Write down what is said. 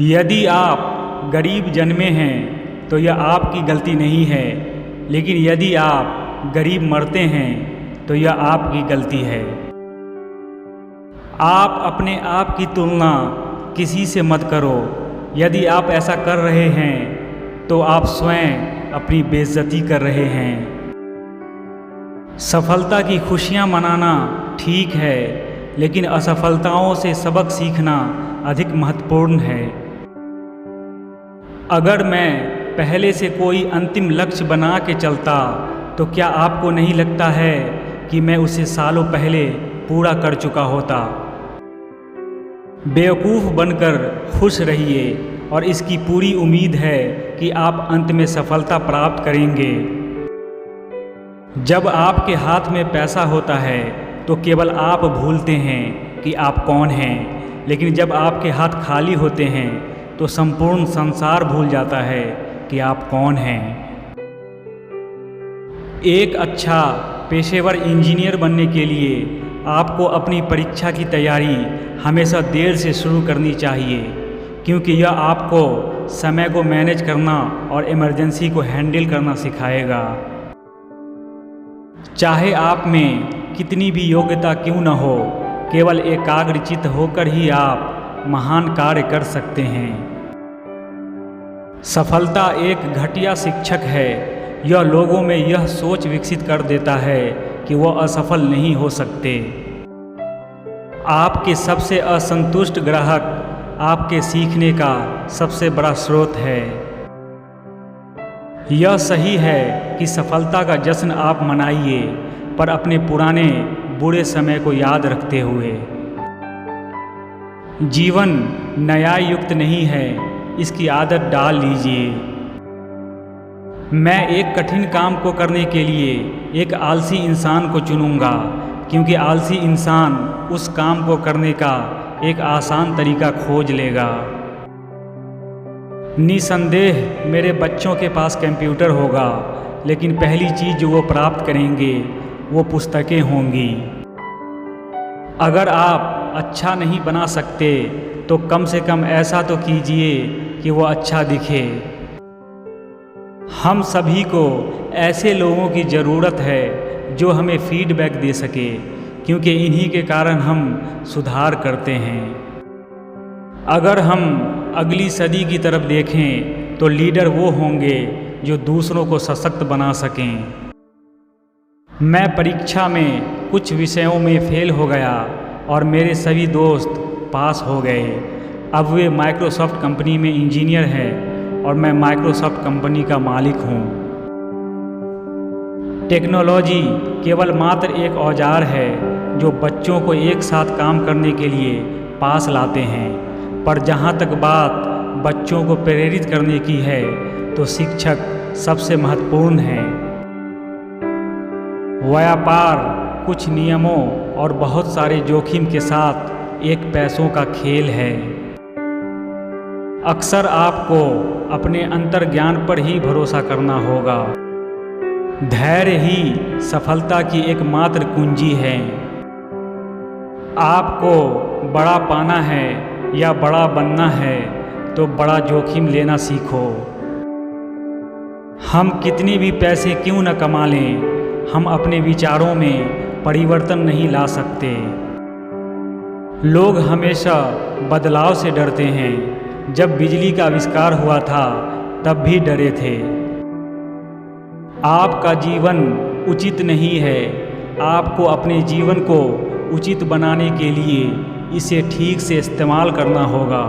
यदि आप गरीब जन्मे हैं तो यह आपकी गलती नहीं है, लेकिन यदि आप गरीब मरते हैं तो यह आपकी गलती है। आप अपने आप की तुलना किसी से मत करो। यदि आप ऐसा कर रहे हैं तो आप स्वयं अपनी बेइज्जती कर रहे हैं। सफलता की खुशियां मनाना ठीक है, लेकिन असफलताओं से सबक सीखना अधिक महत्वपूर्ण है। अगर मैं पहले से कोई अंतिम लक्ष्य बना के चलता तो क्या आपको नहीं लगता है कि मैं उसे सालों पहले पूरा कर चुका होता। बेवकूफ़ बनकर खुश रहिए और इसकी पूरी उम्मीद है कि आप अंत में सफलता प्राप्त करेंगे। जब आपके हाथ में पैसा होता है तो केवल आप भूलते हैं कि आप कौन हैं, लेकिन जब आपके हाथ खाली होते हैं तो संपूर्ण संसार भूल जाता है कि आप कौन हैं। एक अच्छा पेशेवर इंजीनियर बनने के लिए आपको अपनी परीक्षा की तैयारी हमेशा देर से शुरू करनी चाहिए, क्योंकि यह आपको समय को मैनेज करना और इमरजेंसी को हैंडल करना सिखाएगा। चाहे आप में कितनी भी योग्यता क्यों न हो, केवल एकाग्रचित्त होकर ही आप महान कार्य कर सकते हैं। सफलता एक घटिया शिक्षक है। यह लोगों में यह सोच विकसित कर देता है कि वह असफल नहीं हो सकते। आपके सबसे असंतुष्ट ग्राहक आपके सीखने का सबसे बड़ा स्रोत है। यह सही है कि सफलता का जश्न आप मनाइए, पर अपने पुराने बुरे समय को याद रखते हुए। जीवन न्याययुक्त नहीं है, इसकी आदत डाल लीजिए। मैं एक कठिन काम को करने के लिए एक आलसी इंसान को चुनूंगा, क्योंकि आलसी इंसान उस काम को करने का एक आसान तरीका खोज लेगा। निसंदेह मेरे बच्चों के पास कंप्यूटर होगा, लेकिन पहली चीज़ जो वो प्राप्त करेंगे वो पुस्तकें होंगी। अगर आप अच्छा नहीं बना सकते तो कम से कम ऐसा तो कीजिए कि वो अच्छा दिखे। हम सभी को ऐसे लोगों की ज़रूरत है जो हमें फीडबैक दे सके, क्योंकि इन्हीं के कारण हम सुधार करते हैं। अगर हम अगली सदी की तरफ देखें तो लीडर वो होंगे जो दूसरों को सशक्त बना सकें। मैं परीक्षा में कुछ विषयों में फेल हो गया और मेरे सभी दोस्त पास हो गए। अब वे माइक्रोसॉफ्ट कंपनी में इंजीनियर हैं और मैं माइक्रोसॉफ्ट कंपनी का मालिक हूँ। टेक्नोलॉजी केवल मात्र एक औजार है जो बच्चों को एक साथ काम करने के लिए पास लाते हैं, पर जहाँ तक बात बच्चों को प्रेरित करने की है तो शिक्षक सबसे महत्वपूर्ण है। व्यापार कुछ नियमों और बहुत सारे जोखिम के साथ एक पैसों का खेल है। अक्सर आपको अपने अंतर्ज्ञान पर ही भरोसा करना होगा। धैर्य ही सफलता की एकमात्र कुंजी है। आपको बड़ा पाना है या बड़ा बनना है तो बड़ा जोखिम लेना सीखो। हम कितनी भी पैसे क्यों न कमा लें, हम अपने विचारों में परिवर्तन नहीं ला सकते। लोग हमेशा बदलाव से डरते हैं। जब बिजली का आविष्कार हुआ था तब भी डरे थे। आपका जीवन उचित नहीं है। आपको अपने जीवन को उचित बनाने के लिए इसे ठीक से इस्तेमाल करना होगा।